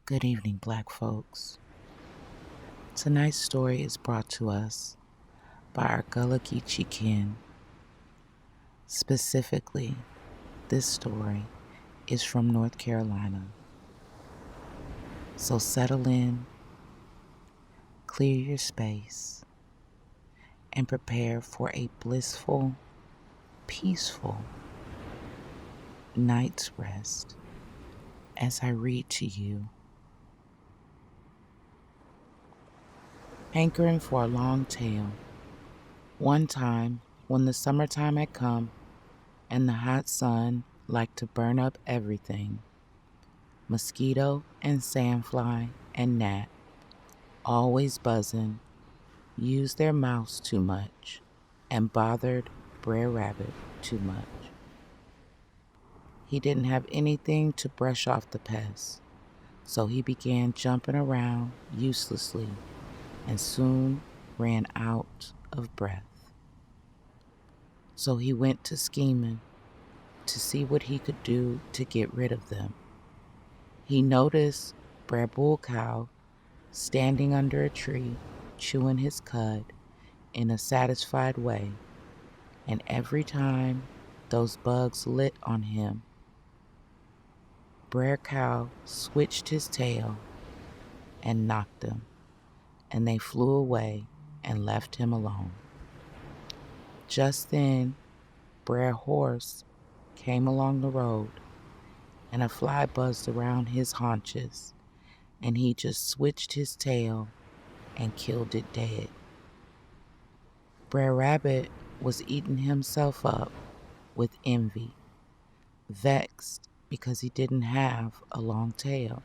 Good evening, Black folks. Tonight's story is brought to us by our Gullah Geechee kin. Specifically, this story is from North Carolina. So settle in, clear your space, and prepare for a blissful, peaceful night's rest as I read to you. Hankerin for a long tale. One time, when the summertime had come and the hot sun liked to burn up everything, mosquito and sandfly and gnat, always buzzing, used their mouths too much and bothered Brer Rabbit too much. He didn't have anything to brush off the pests, so he began jumping around uselessly and soon ran out of breath. So he went to scheming to see what he could do to get rid of them. He noticed Brer Bull Cow standing under a tree, chewing his cud in a satisfied way, and every time those bugs lit on him, Brer Cow switched his tail and knocked them, and they flew away and left him alone. Just then, Brer Horse came along the road, and a fly buzzed around his haunches, and he just switched his tail and killed it dead. Brer Rabbit was eating himself up with envy, vexed because he didn't have a long tail.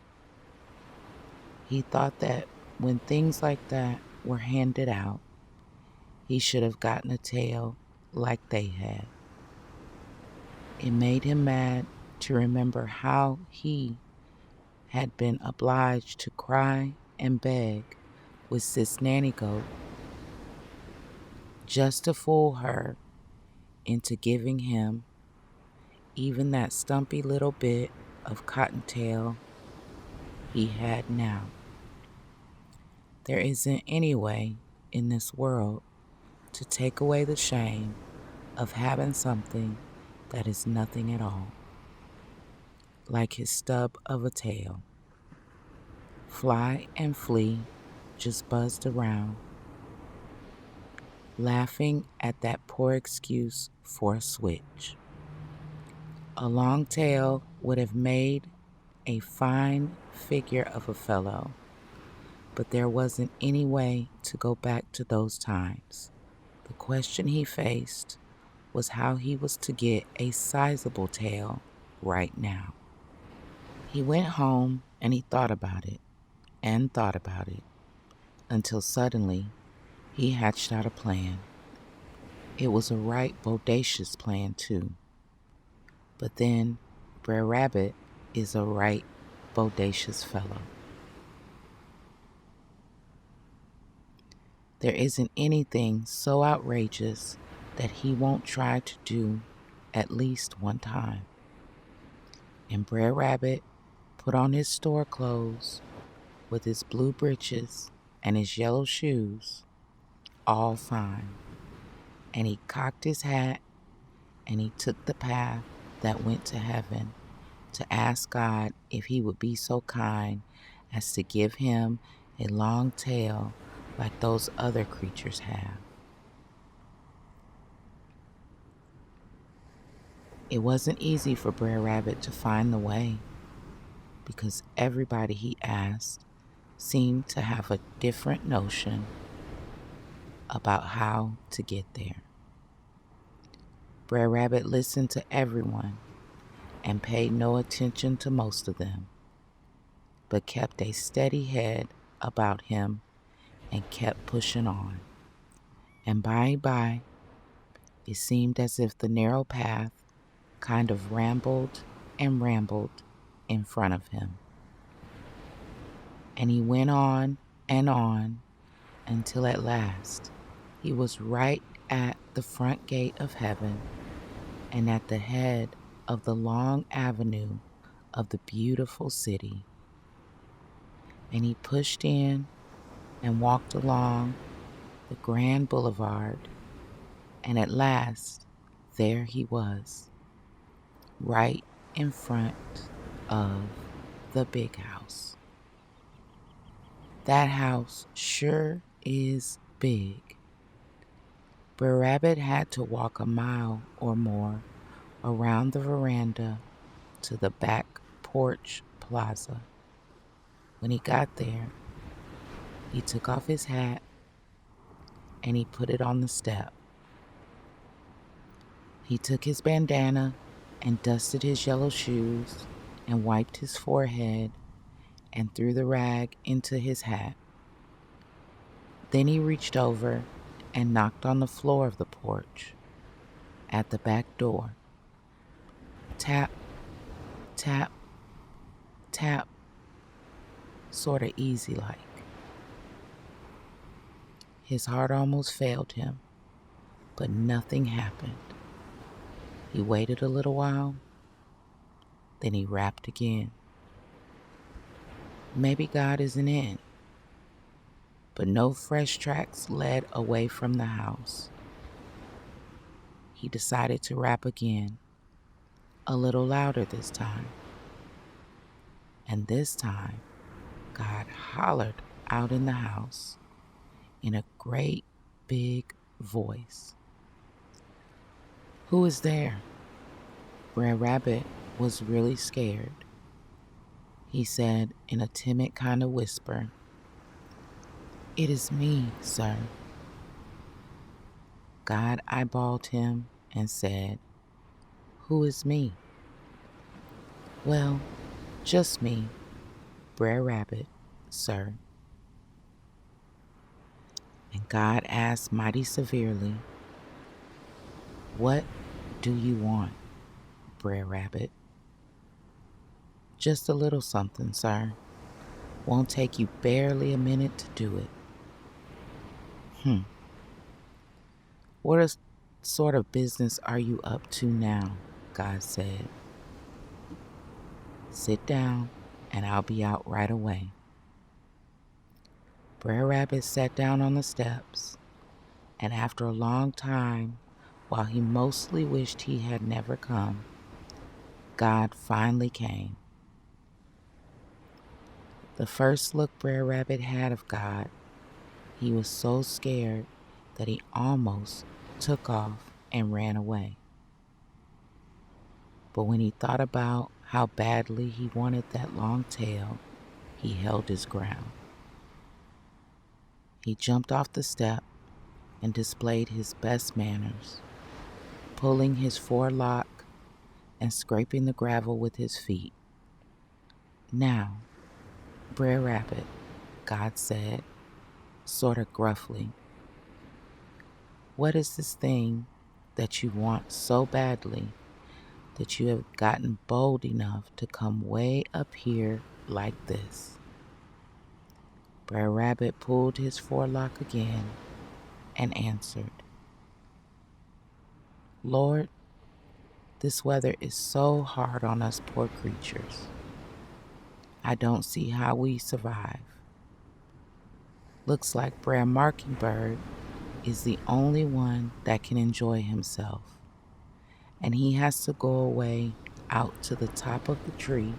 He thought that when things like that were handed out, he should have gotten a tail like they had. It made him mad to remember how he had been obliged to cry and beg with Sis Nanny Goat just to fool her into giving him even that stumpy little bit of cottontail he had now. There isn't any way in this world to take away the shame of having something that is nothing at all, like his stub of a tail. Fly and Flea just buzzed around, laughing at that poor excuse for a switch. A long tail would have made a fine figure of a fellow, but there wasn't any way to go back to those times. The question he faced was how he was to get a sizable tail right now. He went home and he thought about it and thought about it until suddenly he hatched out a plan. It was a right bodacious plan too. But then Brer Rabbit is a right bodacious fellow. There isn't anything so outrageous that he won't try to do at least one time. And Brer Rabbit put on his store clothes with his blue breeches and his yellow shoes, all fine. And he cocked his hat and he took the path that went to heaven to ask God if he would be so kind as to give him a long tail like those other creatures have. It wasn't easy for Brer Rabbit to find the way, because everybody he asked seemed to have a different notion about how to get there. Brer Rabbit listened to everyone and paid no attention to most of them, but kept a steady head about him and kept pushing on. And by and by, it seemed as if the narrow path kind of rambled and rambled in front of him. And he went on until at last he was right at the front gate of heaven and at the head of the long avenue of the beautiful city. and he pushed in and walked along the grand boulevard, and at last there he was, right in front of the big house. That house sure is big. Brer Rabbit had to walk a mile or more around the veranda to the back porch plaza. When he got there, he took off his hat and he put it on the step. He took his bandana and dusted his yellow shoes and wiped his forehead and threw the rag into his hat. Then he reached over and knocked on the floor of the porch at the back door. Tap, tap, tap, sorta easy like. His heart almost failed him, but nothing happened. He waited a little while, then he rapped again. Maybe God isn't in, but no fresh tracks led away from the house. He decided to rap again, a little louder this time. And this time, God hollered out in the house in a great big voice. Who is there? Brer Rabbit was really scared. He said in a timid kind of whisper, It is me, sir. God eyeballed him and said, Who is me? Well, just me, Brer Rabbit, sir. And God asked mighty severely, What do you want, Brer Rabbit? Just a little something, sir. Won't take you barely a minute to do it. What sort of business are you up to now? God said. Sit down and I'll be out right away. Brer Rabbit sat down on the steps, and after a long time, while he mostly wished he had never come, God finally came. The first look Brer Rabbit had of God, he was so scared that he almost took off and ran away. But when he thought about how badly he wanted that long tail, he held his ground. He jumped off the step and displayed his best manners, pulling his forelock and scraping the gravel with his feet. Now, Brer Rabbit, God said, sort of gruffly, what is this thing that you want so badly that you have gotten bold enough to come way up here like this? Brer Rabbit pulled his forelock again and answered, Lord, this weather is so hard on us poor creatures. I don't see how we survive. Looks like Brer Mockingbird is the only one that can enjoy himself, and he has to go away out to the top of the tree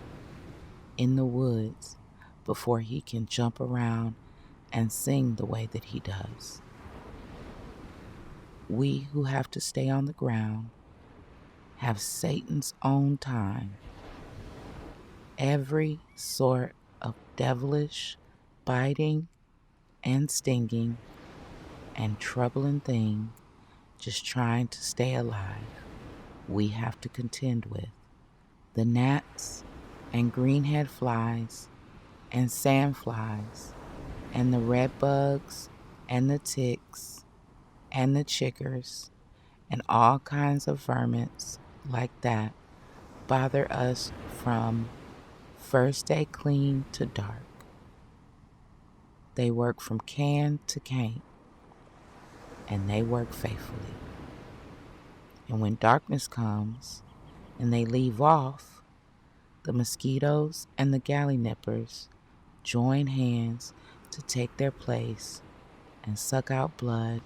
in the woods before he can jump around and sing the way that he does. We who have to stay on the ground have Satan's own time. Every sort of devilish, biting, and stinging, and troubling thing just trying to stay alive, we have to contend with. The gnats and greenhead flies and sandflies and the red bugs and the ticks and the chickers and all kinds of vermins like that bother us from first day clean to dark. They work from can to can't, and they work faithfully. And when darkness comes and they leave off, the mosquitoes and the gallinippers join hands to take their place and suck out blood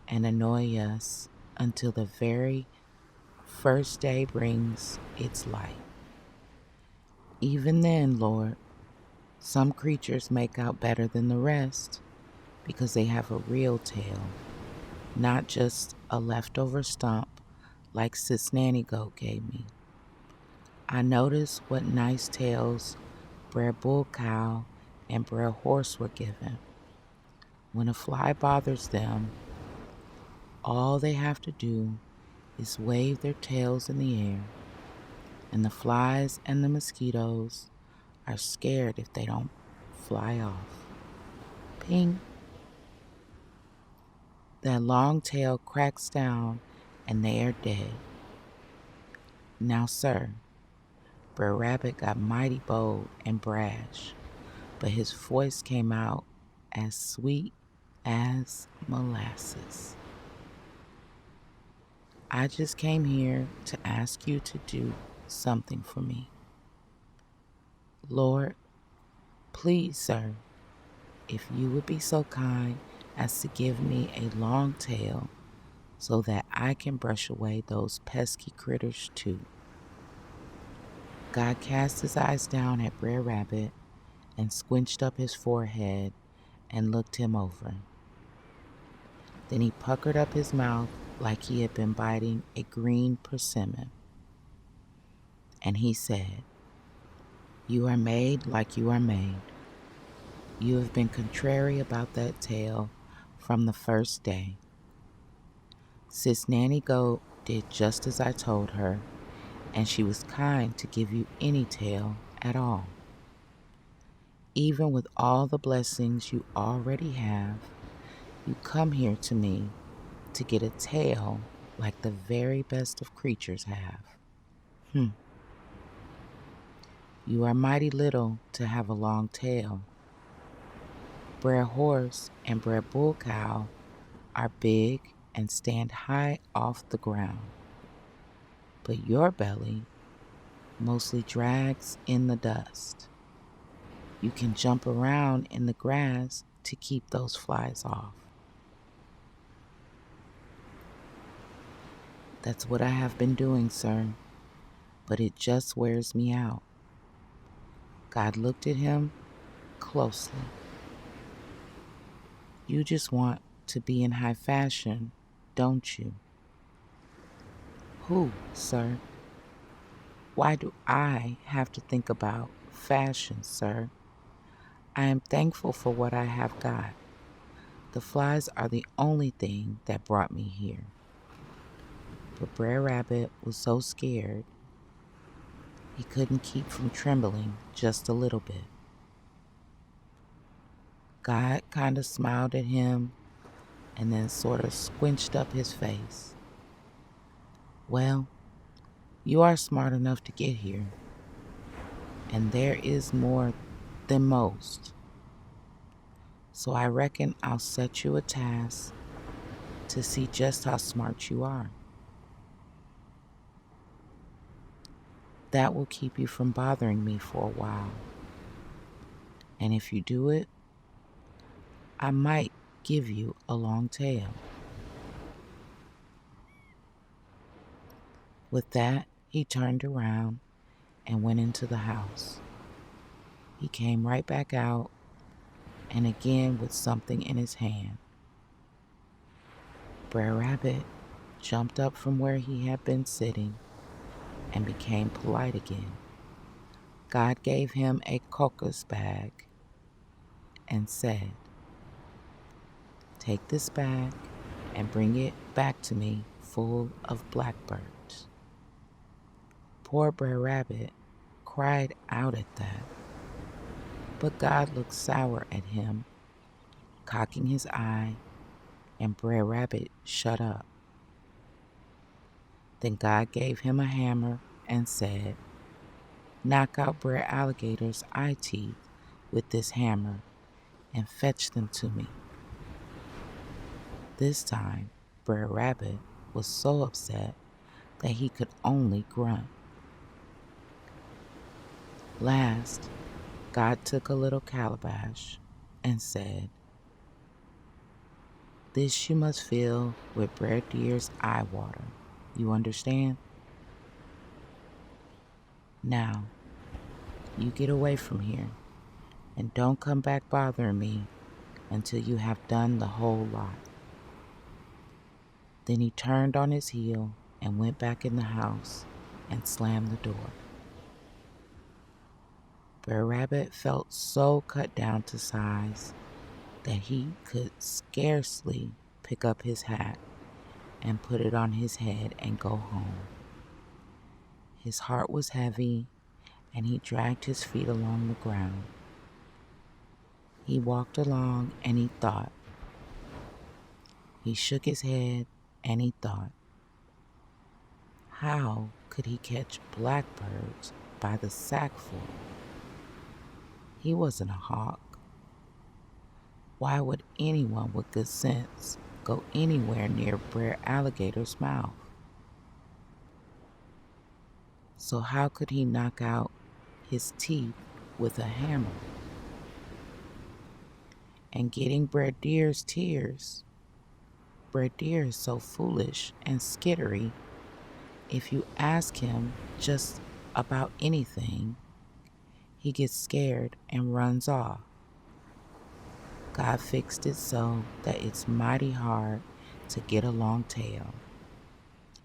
and annoy us until the very first day brings its light. Even then, Lord, some creatures make out better than the rest because they have a real tail, not just a leftover stump like Sis Nanny Goat gave me. I noticed what nice tails Brer Bull Cow and Brer Horse were given. When a fly bothers them, all they have to do is wave their tails in the air, and the flies and the mosquitoes are scared if they don't fly off. Ping! That long tail cracks down and they are dead. Now, sir, Brer Rabbit got mighty bold and brash, but his voice came out as sweet as molasses. I just came here to ask you to do something for me. Lord, please, sir, if you would be so kind as to give me a long tail so that I can brush away those pesky critters too. God cast his eyes down at Brer Rabbit and squinched up his forehead and looked him over. Then he puckered up his mouth like he had been biting a green persimmon. And he said, "You are made like you are made. You have been contrary about that tail from the first day. Sis Nanny Goat did just as I told her, and she was kind to give you any tail at all. Even with all the blessings you already have, you come here to me to get a tail like the very best of creatures have. You are mighty little to have a long tail. Brer Horse and Brer Bull Cow are big and stand high off the ground. But your belly mostly drags in the dust. You can jump around in the grass to keep those flies off. That's what I have been doing, sir, but it just wears me out." God looked at him closely. "You just want to be in high fashion, don't you?" "Who, sir? Why do I have to think about fashion, sir? I am thankful for what I have got. The flies are the only thing that brought me here." But Brer Rabbit was so scared he couldn't keep from trembling just a little bit. God kind of smiled at him and then sort of squinched up his face. "Well, you are smart enough to get here, and there is more than most. So I reckon I'll set you a task to see just how smart you are. That will keep you from bothering me for a while. And if you do it, I might give you a long tail." With that, he turned around and went into the house. He came right back out, and again with something in his hand. Brer Rabbit jumped up from where he had been sitting and became polite again. God gave him a crocus bag and said, "Take this bag and bring it back to me full of blackbirds." Poor Brer Rabbit cried out at that, but God looked sour at him, cocking his eye, and Brer Rabbit shut up. Then God gave him a hammer and said, "Knock out Brer Alligator's eye teeth with this hammer and fetch them to me." This time, Brer Rabbit was so upset that he could only grunt. Last, God took a little calabash and said, "This you must fill with Brer Deer's eye water. You understand? Now, you get away from here and don't come back bothering me until you have done the whole lot." Then he turned on his heel and went back in the house and slammed the door. Brer Rabbit felt so cut down to size that he could scarcely pick up his hat and put it on his head and go home. His heart was heavy and he dragged his feet along the ground. He walked along and he thought. He shook his head and he thought. How could he catch blackbirds by the sackful? He wasn't a hawk. Why would anyone with good sense go anywhere near Brer Alligator's mouth? So how could he knock out his teeth with a hammer? And getting Brer Deer's tears. Brer Deer is so foolish and skittery. If you ask him just about anything, he gets scared and runs off. God fixed it so that it's mighty hard to get a long tail.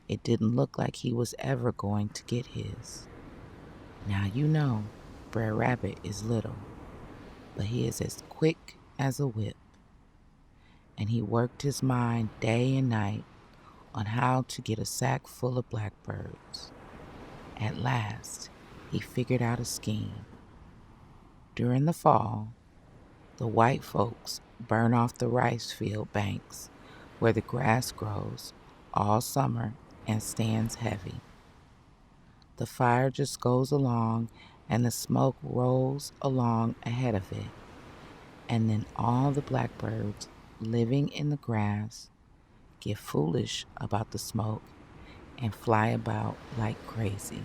It didn't look like he was ever going to get his. Now you know Brer Rabbit is little, but he is as quick as a whip. And he worked his mind day and night on how to get a sack full of blackbirds. At last, he figured out a scheme. During the fall, the white folks burn off the rice field banks where the grass grows all summer and stands heavy. The fire just goes along and the smoke rolls along ahead of it. And then all the blackbirds living in the grass get foolish about the smoke and fly about like crazy.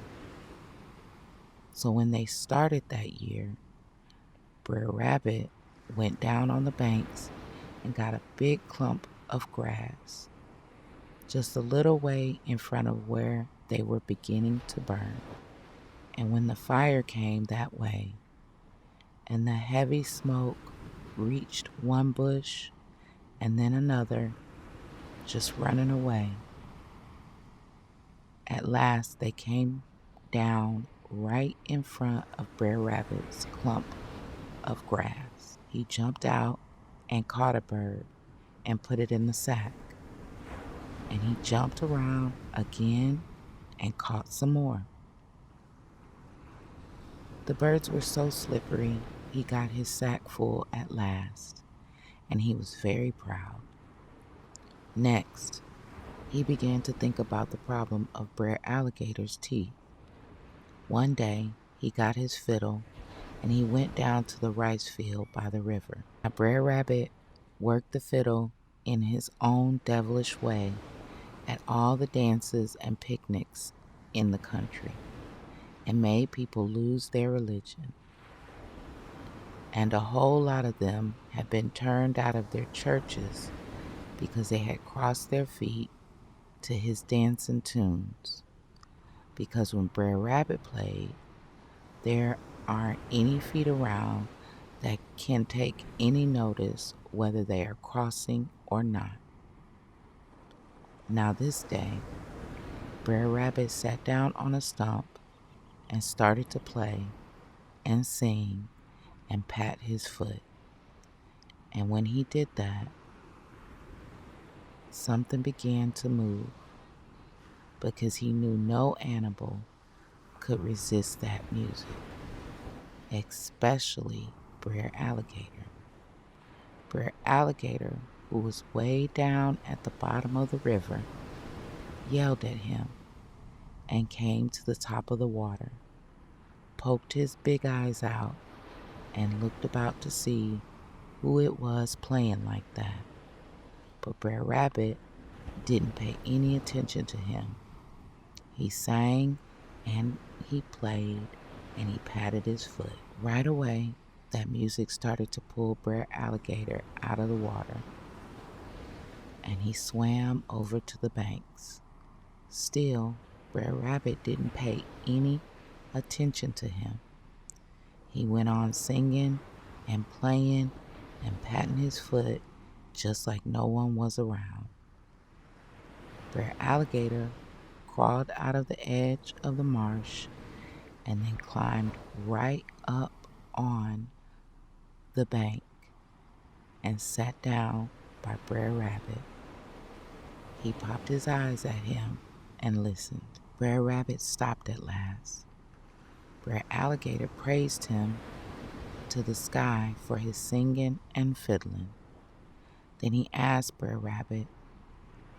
So when they started that year, Brer Rabbit went down on the banks and got a big clump of grass, just a little way in front of where they were beginning to burn. And when the fire came that way, and the heavy smoke reached one bush and then another, just running away, at last they came down right in front of Brer Rabbit's clump of grass. He jumped out and caught a bird and put it in the sack. And he jumped around again and caught some more. The birds were so slippery, he got his sack full at last, and he was very proud. Next, he began to think about the problem of Brer Alligator's teeth. One day, he got his fiddle and he went down to the rice field by the river. Now, Brer Rabbit worked the fiddle in his own devilish way at all the dances and picnics in the country and made people lose their religion. And a whole lot of them had been turned out of their churches because they had crossed their feet to his dancing tunes. Because when Brer Rabbit played, there aren't any feet around that can take any notice whether they are crossing or not. Now this day, Brer Rabbit sat down on a stump and started to play and sing and pat his foot. And when he did that, something began to move because he knew no animal could resist that music, especially Brer Alligator. Brer Alligator, who was way down at the bottom of the river, yelled at him and came to the top of the water, poked his big eyes out, and looked about to see who it was playing like that. But Brer Rabbit didn't pay any attention to him. He sang and he played and he patted his foot. Right away, that music started to pull Brer Alligator out of the water, and he swam over to the banks. Still, Brer Rabbit didn't pay any attention to him. He went on singing and playing and patting his foot just like no one was around. Brer Alligator crawled out of the edge of the marsh and then climbed right up on the bank and sat down by Brer Rabbit. He popped his eyes at him and listened. Brer Rabbit stopped at last. Brer Alligator praised him to the sky for his singing and fiddling. Then he asked Brer Rabbit,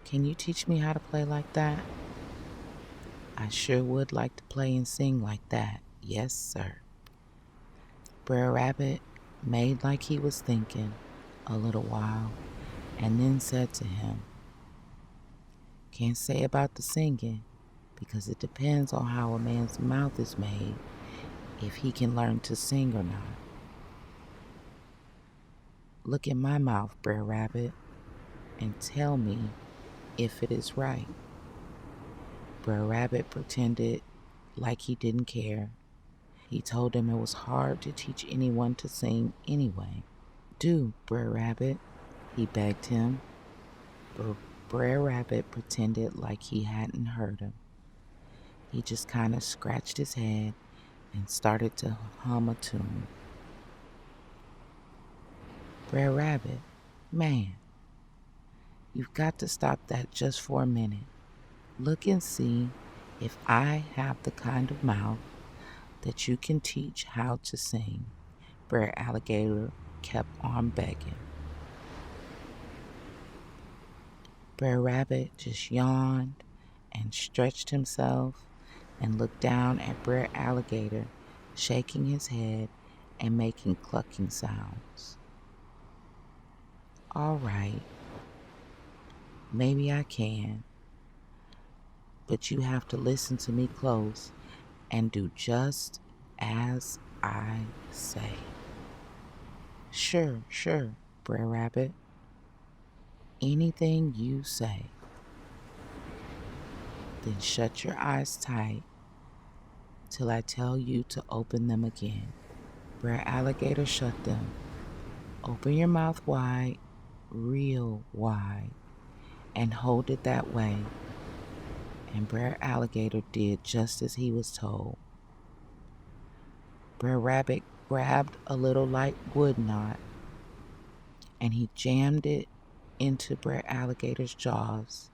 "Can you teach me how to play like that?" "I sure would like to play and sing like that. Yes, sir." Brer Rabbit made like he was thinking a little while and then said to him, "Can't say about the singing because it depends on how a man's mouth is made if he can learn to sing or not. Look at my mouth, Brer Rabbit, and tell me if it is right." Brer Rabbit pretended like he didn't care. He told him it was hard to teach anyone to sing anyway. "Do, Brer Rabbit," he begged him. But Brer Rabbit pretended like he hadn't heard him. He just kind of scratched his head and started to hum a tune. "Brer Rabbit, man, you've got to stop that just for a minute. Look and see if I have the kind of mouth that you can teach how to sing." Brer Alligator kept on begging. Brer Rabbit just yawned and stretched himself and looked down at Brer Alligator, shaking his head and making clucking sounds. "All right, maybe I can, but you have to listen to me close and do just as I say." Sure, Brer Rabbit. Anything you say." "Then shut your eyes tight till I tell you to open them again." Brer Alligator shut them. "Open your mouth wide, real wide, and hold it that way." And Brer Alligator did just as he was told. Brer Rabbit grabbed a little light wood knot and he jammed it into Brer Alligator's jaws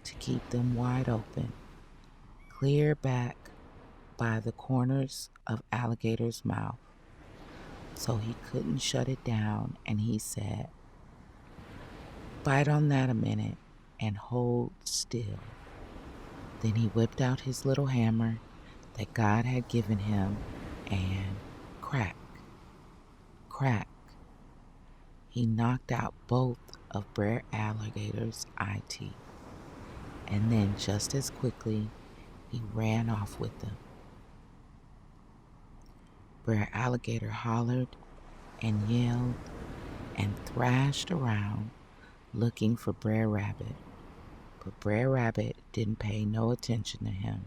to keep them wide open, clear back by the corners of Alligator's mouth, so he couldn't shut it down, and he said, "Bite on that a minute and hold still." Then he whipped out his little hammer that God had given him and crack, crack, he knocked out both of Brer Alligator's eye teeth. And then just as quickly, he ran off with them. Brer Alligator hollered and yelled and thrashed around looking for Brer Rabbit. But Brer Rabbit didn't pay no attention to him.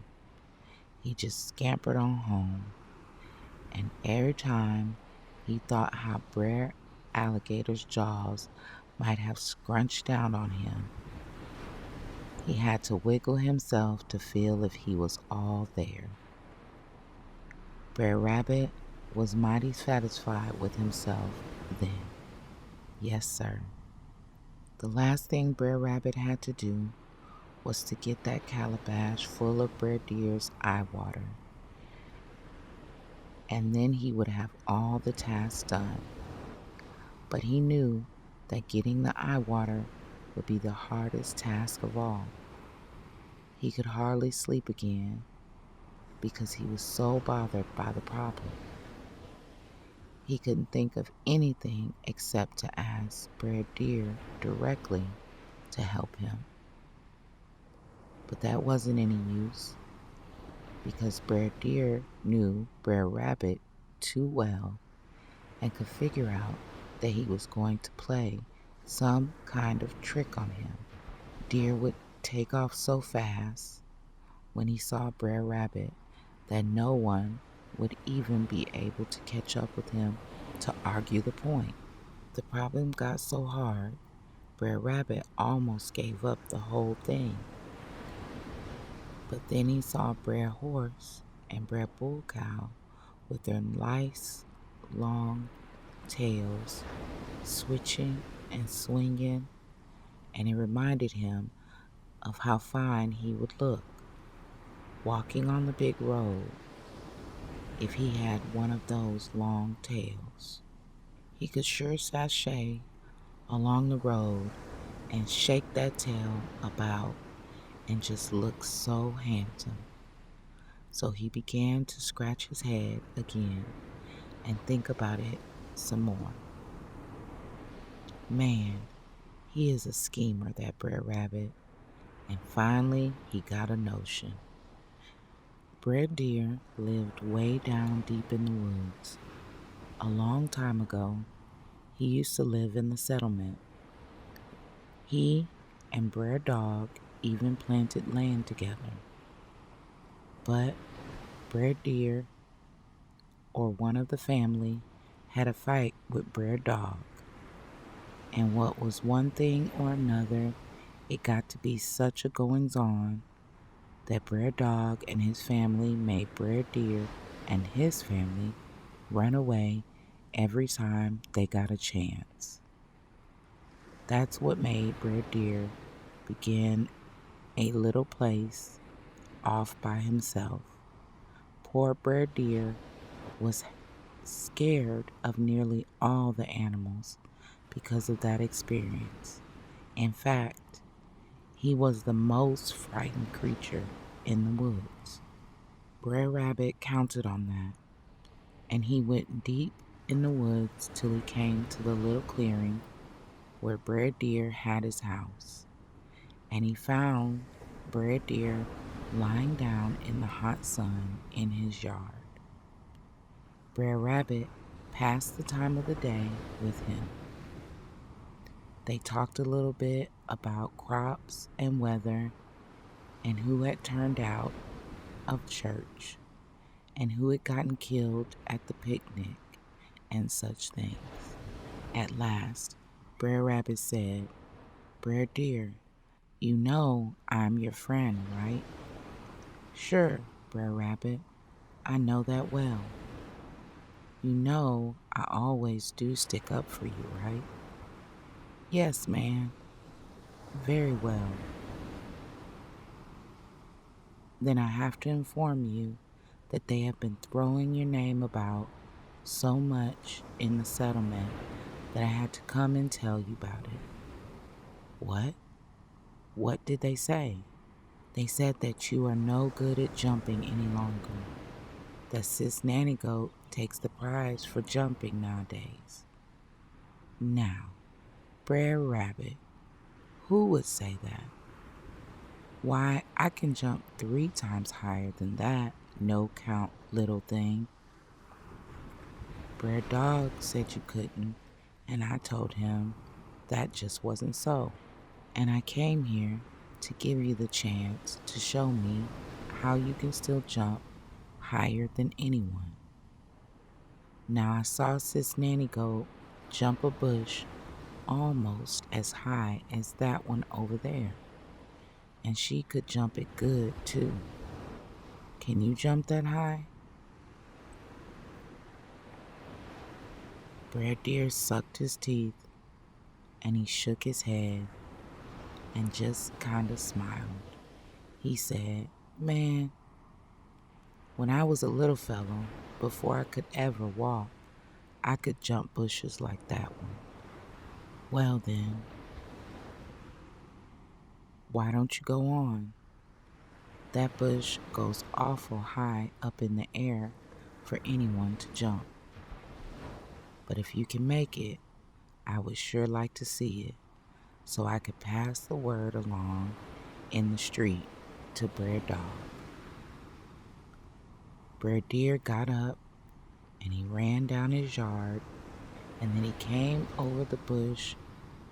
He just scampered on home. And every time he thought how Brer Alligator's jaws might have scrunched down on him, he had to wiggle himself to feel if he was all there. Brer Rabbit was mighty satisfied with himself then. Yes, sir. The last thing Brer Rabbit had to do was to get that calabash full of Brer Deer's eye water. And then he would have all the tasks done. But he knew that getting the eye water would be the hardest task of all. He could hardly sleep again because he was so bothered by the problem. He couldn't think of anything except to ask Brer Deer directly to help him. But that wasn't any use because Brer Deer knew Brer Rabbit too well and could figure out that he was going to play some kind of trick on him. Deer would take off so fast when he saw Brer Rabbit that no one would even be able to catch up with him to argue the point. The problem got so hard, Brer Rabbit almost gave up the whole thing. But then he saw Brer Horse and Brer Bull Cow with their nice long tails switching and swinging, and it reminded him of how fine he would look walking on the big road if he had one of those long tails. He could sure sashay along the road and shake that tail about and just look so handsome. So he began to scratch his head again and think about it some more. Man, he is a schemer, that Brer Rabbit. And finally, he got a notion. Brer Deer lived way down deep in the woods. A long time ago, he used to live in the settlement. He and Brer Dog even planted land together. But Brer Deer, or one of the family, had a fight with Brer Dog. And what was one thing or another, it got to be such a goings-on that Brer Dog and his family made Brer Deer and his family run away every time they got a chance. That's what made Brer Deer begin a little place off by himself. Poor Brer Deer was scared of nearly all the animals because of that experience. In fact, he was the most frightened creature in the woods. Brer Rabbit counted on that, and he went deep in the woods till he came to the little clearing where Brer Deer had his house. And he found Brer Deer lying down in the hot sun in his yard. Brer Rabbit passed the time of the day with him. They talked a little bit about crops and weather and who had turned out of church and who had gotten killed at the picnic and such things. At last, Brer Rabbit said, "Brer Deer, you know I'm your friend, right?" "Sure, Brer Rabbit, I know that well. You know I always do stick up for you, right?" "Yes, man. Very well." "Then I have to inform you that they have been throwing your name about so much in the settlement that I had to come and tell you about it." "What? What did they say?" "They said that you are no good at jumping any longer. That Sis Nanny Goat takes the prize for jumping nowadays." Now, Brer Rabbit, who would say that? "Why, I can jump 3 times higher than that, no count little thing." Brer Dog said you couldn't, and I told him that just wasn't so. And I came here to give you the chance to show me how you can still jump higher than anyone. Now I saw Sis Nanny Goat jump a bush almost as high as that one over there. And she could jump it good too. Can you jump that high? Brer Deer sucked his teeth and he shook his head and just kind of smiled. He said, "Man, when I was a little fellow, before I could ever walk, I could jump bushes like that one." "Well then, why don't you go on? That bush goes awful high up in the air for anyone to jump. But if you can make it, I would sure like to see it, so I could pass the word along in the street to Brer Dog." Brer Deer got up and he ran down his yard, and then he came over the bush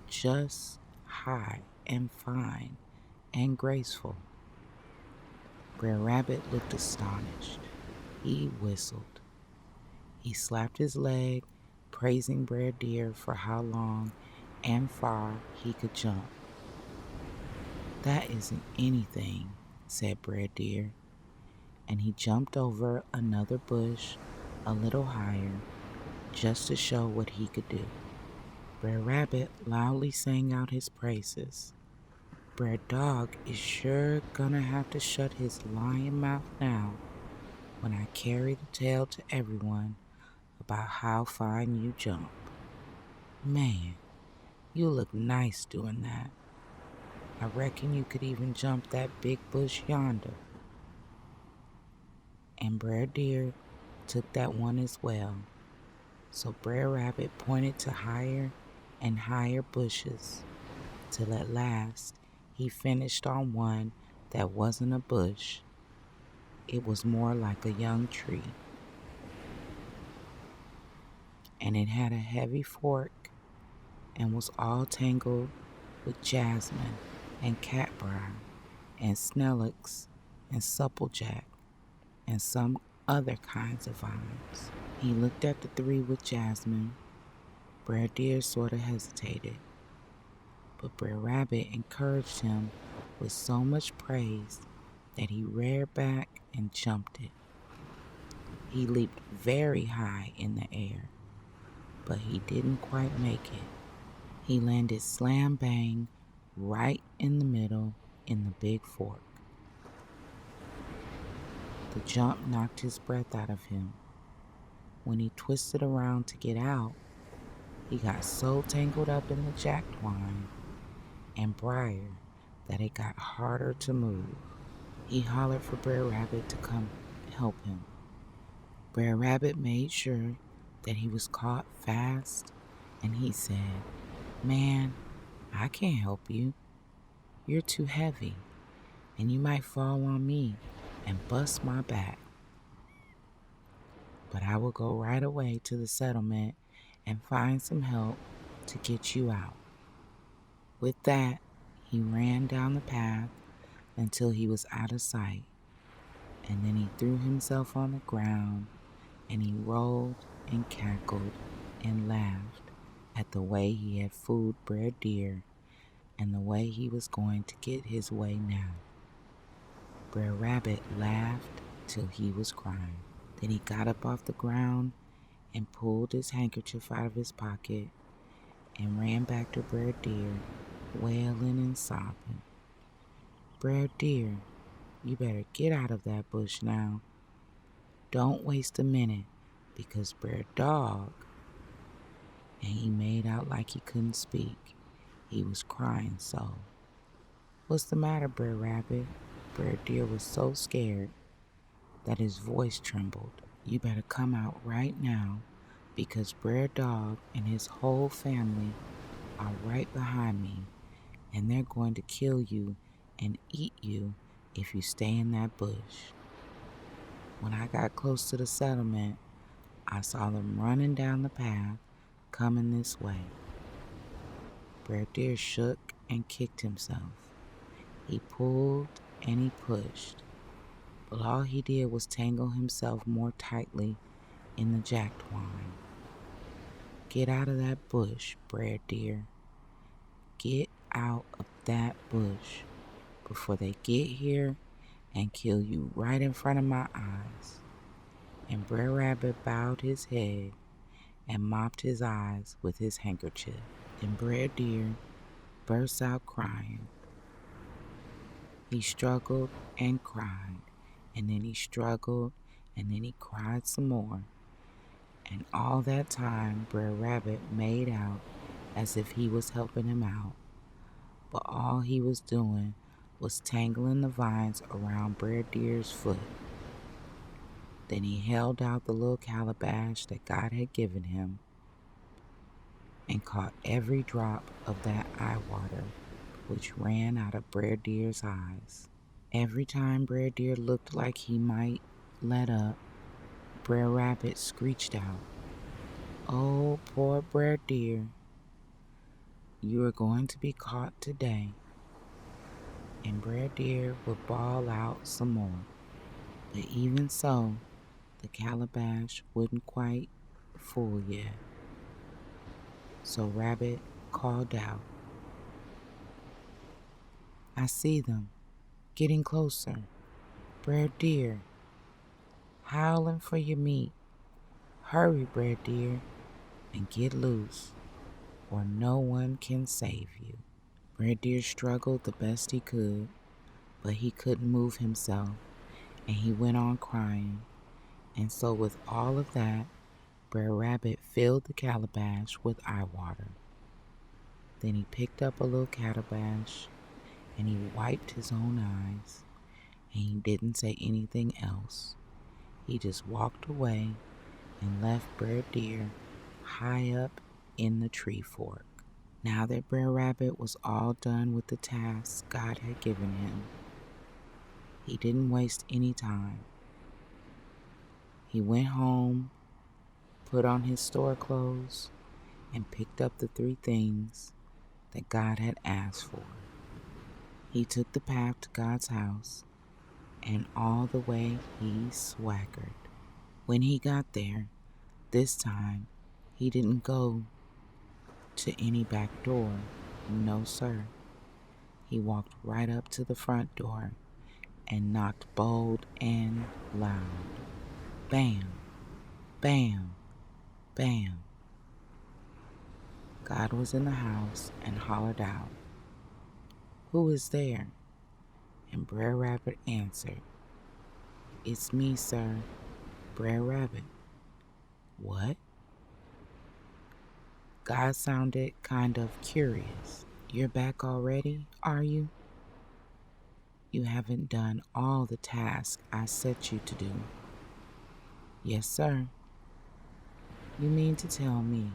just high and fine and graceful. Brer Rabbit looked astonished. He whistled. He slapped his leg, praising Brer Deer for how long and far he could jump. "That isn't anything," said Brer Deer, and he jumped over another bush a little higher just to show what he could do. Brer Rabbit loudly sang out his praises. "Brer Dog is sure gonna have to shut his lion mouth now when I carry the tale to everyone about how fine you jump. Man, you look nice doing that. I reckon you could even jump that big bush yonder." And Brer Deer took that one as well. So Brer Rabbit pointed to higher and higher bushes, till at last he finished on one that wasn't a bush. It was more like a young tree. And it had a heavy fork and was all tangled with jasmine and catbrier and snellix and supplejack and some other kinds of vines. He looked at the three with jasmine. Brer Deer sort of hesitated, but Brer Rabbit encouraged him with so much praise that he reared back and jumped it. He leaped very high in the air, but he didn't quite make it. He landed slam bang right in the middle in the big fork. The jump knocked his breath out of him. When he twisted around to get out, he got so tangled up in the jack twine and briar that it got harder to move. He hollered for Brer Rabbit to come help him. Brer Rabbit made sure that he was caught fast, and he said, "Man, I can't help you. You're too heavy, and you might fall on me and bust my back. But I will go right away to the settlement and find some help to get you out." With that, he ran down the path until he was out of sight, and then he threw himself on the ground and he rolled and cackled and laughed at the way he had fooled Brer Deer and the way he was going to get his way now. Brer Rabbit laughed till he was crying. Then he got up off the ground and pulled his handkerchief out of his pocket and ran back to Brer Deer, wailing and sobbing. "Brer Deer, you better get out of that bush now. Don't waste a minute, because Brer Dog," and he made out like he couldn't speak. He was crying so. "What's the matter, Brer Rabbit?" Brer Deer was so scared that his voice trembled. "You better come out right now, because Brer Dog and his whole family are right behind me, and they're going to kill you and eat you if you stay in that bush. When I got close to the settlement, I saw them running down the path, coming this way." Brer Deer shook and kicked himself. He pulled and he pushed, but all he did was tangle himself more tightly in the jack twine. "Get out of that bush, Brer Deer. Get out of that bush before they get here and kill you right in front of my eyes." And Brer Rabbit bowed his head and mopped his eyes with his handkerchief. Then Brer Deer burst out crying. He struggled and cried, and then he struggled, and then he cried some more. And all that time, Brer Rabbit made out as if he was helping him out, but all he was doing was tangling the vines around Brer Deer's foot. Then he held out the little calabash that God had given him and caught every drop of that eye water which ran out of Brer Deer's eyes. Every time Brer Deer looked like he might let up, Brer Rabbit screeched out, "Oh, poor Brer Deer, you are going to be caught today." And Brer Deer would bawl out some more. But even so, the calabash wasn't quite full yet. So Rabbit called out, "I see them, getting closer. Brer Deer, howling for your meat. Hurry, Brer Deer, and get loose, or no one can save you." Brer Deer struggled the best he could, but he couldn't move himself, and he went on crying. And so with all of that, Brer Rabbit filled the calabash with eye water. Then he picked up a little calabash, and he wiped his own eyes, and he didn't say anything else. He just walked away and left Brer Deer high up in the tree fork. Now that Brer Rabbit was all done with the tasks God had given him, he didn't waste any time. He went home, put on his store clothes, and picked up the 3 things that God had asked for. He took the path to God's house, and all the way he swaggered. When he got there, this time he didn't go to any back door. No, sir. He walked right up to the front door and knocked bold and loud. Bam, bam, bam. God was in the house and hollered out, "Who is there?" And Brer Rabbit answered, "It's me, sir, Brer Rabbit." "What?" God sounded kind of curious. "You're back already, are you? You haven't done all the tasks I set you to do." "Yes, sir." "You mean to tell me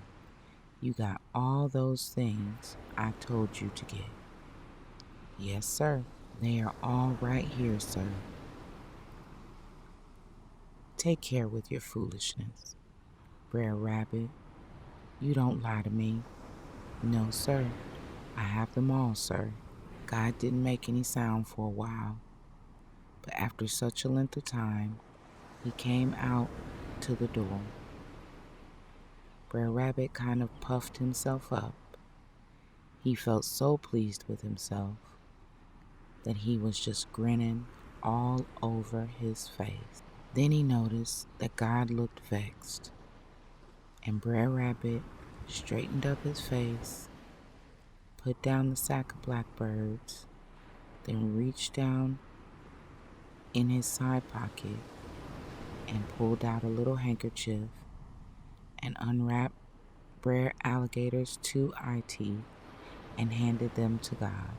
you got all those things I told you to get?" "Yes, sir. They are all right here, sir." "Take care with your foolishness, Brer Rabbit. You don't lie to me." "No, sir. I have them all, sir." God didn't make any sound for a while, but after such a length of time, he came out to the door. Brer Rabbit kind of puffed himself up. He felt so pleased with himself that he was just grinning all over his face. Then he noticed that God looked vexed, and Brer Rabbit straightened up his face, put down the sack of blackbirds, then reached down in his side pocket and pulled out a little handkerchief and unwrapped Brer Alligator's 2 eye teeth and handed them to God.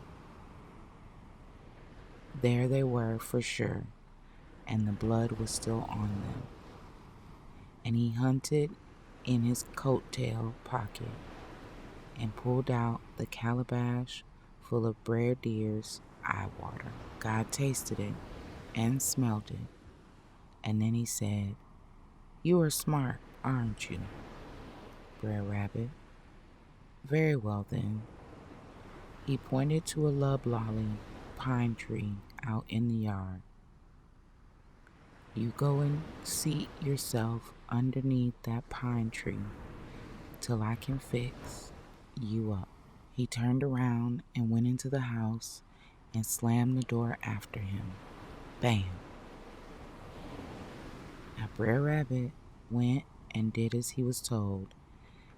There they were for sure, and the blood was still on them. And he hunted in his coat tail pocket and pulled out the calabash full of Brer Deer's eye water. God tasted it and smelled it, and then he said, "You are smart, aren't you, Brer Rabbit? Very well then." He pointed to a loblolly pine tree out in the yard. "You go and seat yourself underneath that pine tree till I can fix you up." He turned around and went into the house and slammed the door after him. Bam! Now Brer Rabbit went and did as he was told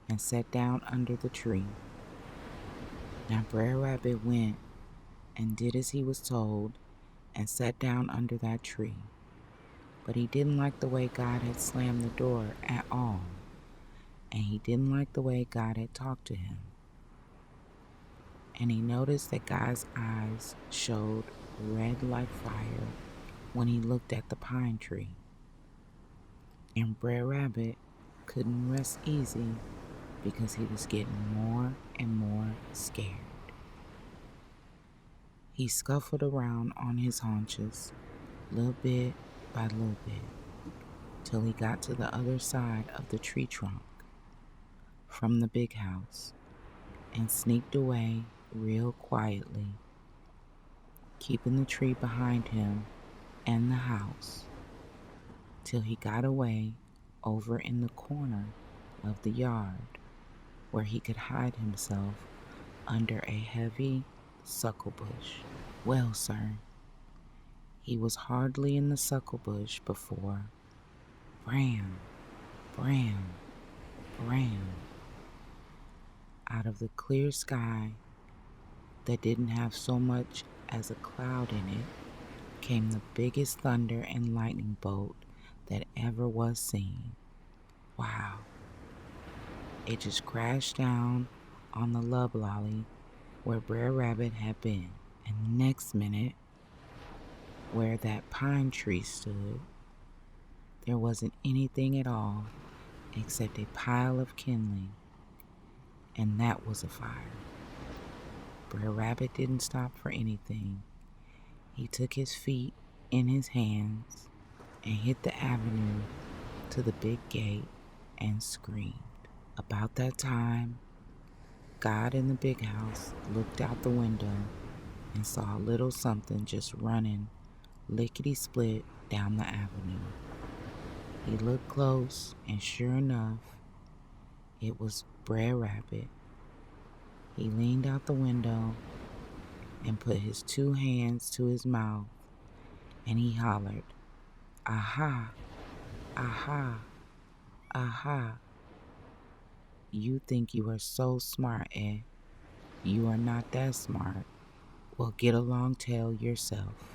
and sat down under the tree. Now Brer Rabbit went and did as he was told and sat down under that tree. But he didn't like the way God had slammed the door at all, and he didn't like the way God had talked to him. And he noticed that God's eyes showed red like fire when he looked at the pine tree. And Brer Rabbit couldn't rest easy because he was getting more and more scared. He scuffled around on his haunches, little bit by little bit. till he got to the other side of the tree trunk from the big house and sneaked away real quietly, keeping the tree behind him and the house, till he got away over in the corner of the yard where he could hide himself under a heavy suckle bush. Well, sir, he was hardly in the suckle bush before bram, bram, bram, out of the clear sky that didn't have so much as a cloud in it came the biggest thunder and lightning bolt that ever was seen. Wow. It just crashed down on the loblolly where Brer Rabbit had been, and the next minute, where that pine tree stood, there wasn't anything at all except a pile of kindling, and that was a fire. Brer Rabbit didn't stop for anything. He took his feet in his hands and hit the avenue to the big gate and screamed. About that time, God in the big house looked out the window and saw a little something just running lickety-split down the avenue. He looked close, and sure enough, it was Brer Rabbit. He leaned out the window and put his 2 hands to his mouth, and he hollered, "Aha! Aha! Aha! You think you are so smart, eh? You are not that smart. Well, get a long tail yourself."